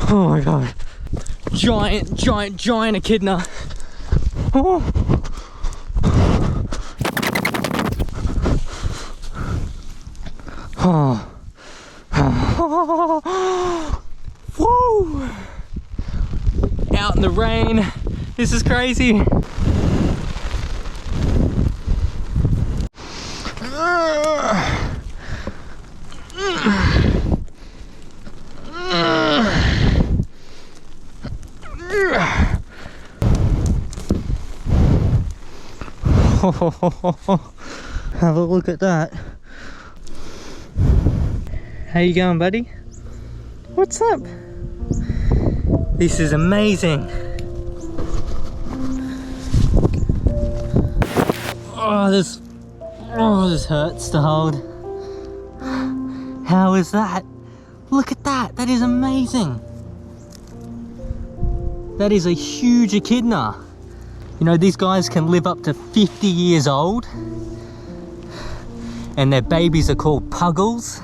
Oh my god. Giant echidna. Oh. Oh. Woo! Out in the rain. This is crazy. Have a look at that. How you going, buddy? What's up? This is amazing. Oh, this hurts to hold. How is that? Look at that. That is amazing. That is a huge echidna. You know, these guys can live up to 50 years old. And their babies are called puggles.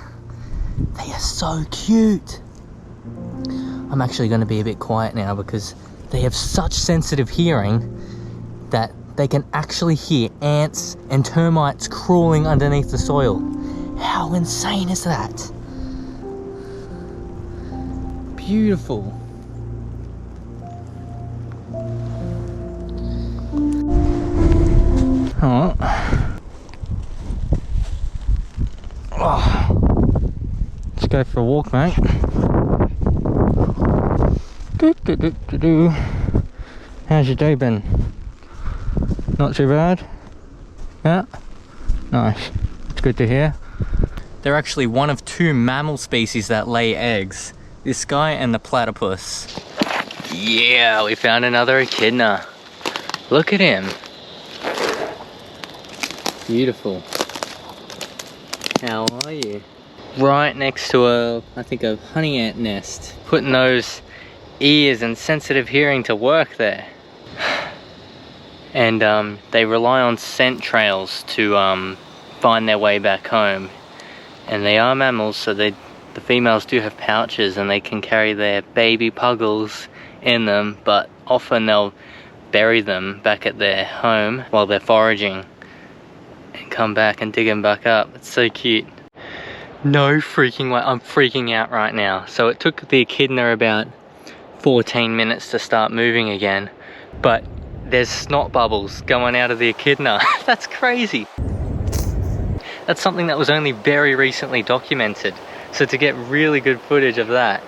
They are so cute. I'm actually going to be a bit quiet now because they have such sensitive hearing that they can actually hear ants and termites crawling underneath the soil. How insane is that? Beautiful. Oh. Let's go for a walk, mate. How's your day been? Not too bad? Yeah? Nice. It's good to hear. They're actually one of two mammal species that lay eggs. This guy and the platypus. Yeah, we found another echidna. Look at him. Beautiful. How are you? Right next to I think a honey ant nest. Putting those ears and sensitive hearing to work there. And they rely on scent trails to find their way back home. And they are mammals, so the females do have pouches and they can carry their baby puggles in them, but often they'll bury them back at their home while they're foraging and come back and dig them back up. It's so cute. No freaking way, I'm freaking out right now. So it took the echidna about 14 minutes to start moving again, but there's snot bubbles going out of the echidna. That's crazy. That's something that was only very recently documented. So to get really good footage of that,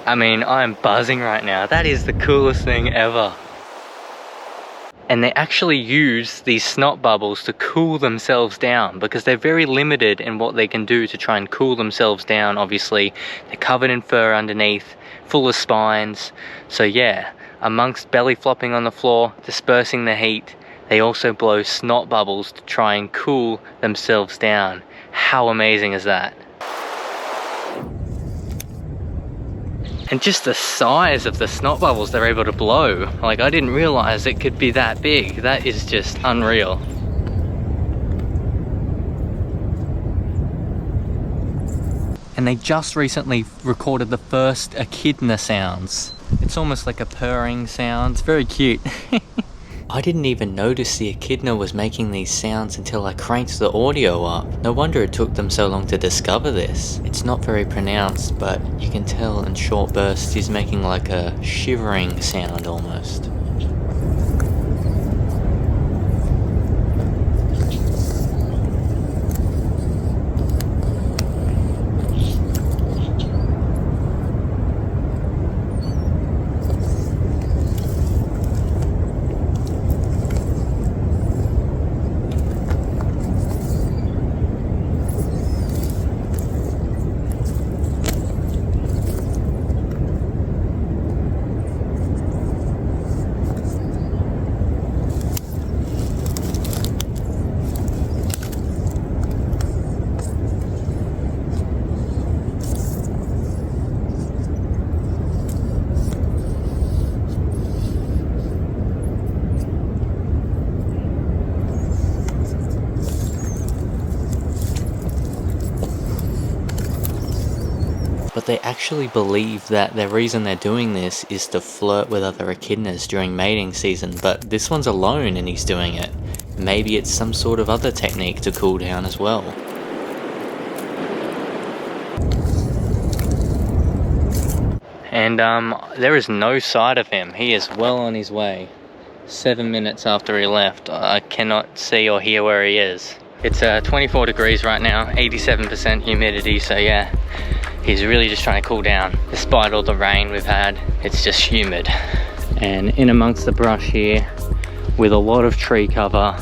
I mean, I'm buzzing right now. That is the coolest thing ever. And they actually use these snot bubbles to cool themselves down because they're very limited in what they can do to try and cool themselves down. Obviously, they're covered in fur underneath, full of spines. So yeah, amongst belly flopping on the floor, dispersing the heat, they also blow snot bubbles to try and cool themselves down. How amazing is that? And just the size of the snot bubbles they're able to blow. Like, I didn't realize it could be that big. That is just unreal. And they just recently recorded the first echidna sounds. It's almost like a purring sound. It's very cute. I didn't even notice the echidna was making these sounds until I cranked the audio up. No wonder it took them so long to discover this. It's not very pronounced, but you can tell in short bursts he's making like a shivering sound almost. but they actually believe that the reason they're doing this is to flirt with other echidnas during mating season, but this one's alone and he's doing it. Maybe it's some sort of other technique to cool down as well. And there is no sight of him. He is well on his way. 7 minutes after he left, I cannot see or hear where he is. It's 24 degrees right now, 87% humidity, so yeah, he's really just trying to cool down. Despite all the rain we've had, it's just humid. And in amongst the brush here, with a lot of tree cover,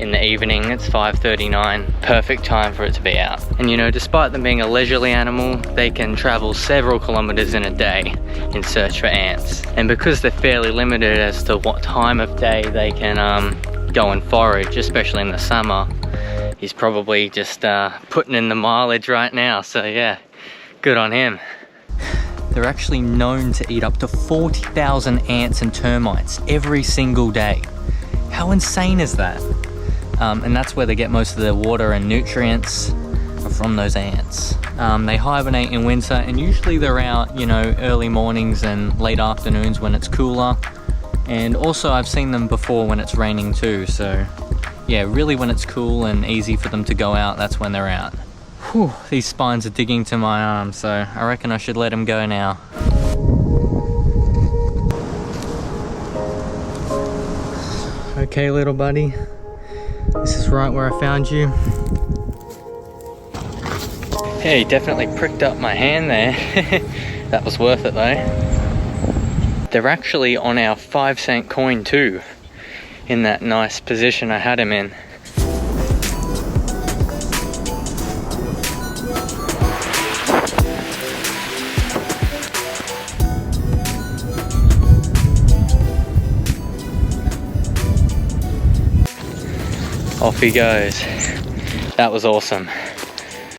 in the evening, it's 5:39, perfect time for it to be out. And you know, despite them being a leisurely animal, they can travel several kilometers in a day in search for ants. And because they're fairly limited as to what time of day they can go and forage, especially in the summer, he's probably just putting in the mileage right now, so yeah, good on him. They're actually known to eat up to 40,000 ants and termites every single day. How insane is that? And that's where they get most of their water and nutrients, from those ants. They hibernate in winter, and usually they're out, you know, early mornings and late afternoons when it's cooler. And also I've seen them before when it's raining too, so yeah, really when it's cool and easy for them to go out, that's when they're out. Whew, these spines are digging to my arm, so I reckon I should let them go now. Okay, little buddy. This is right where I found you. Yeah, he definitely pricked up my hand there. That was worth it though. They're actually on our 5-cent coin too, in that nice position I had him in. Off he goes. That was awesome.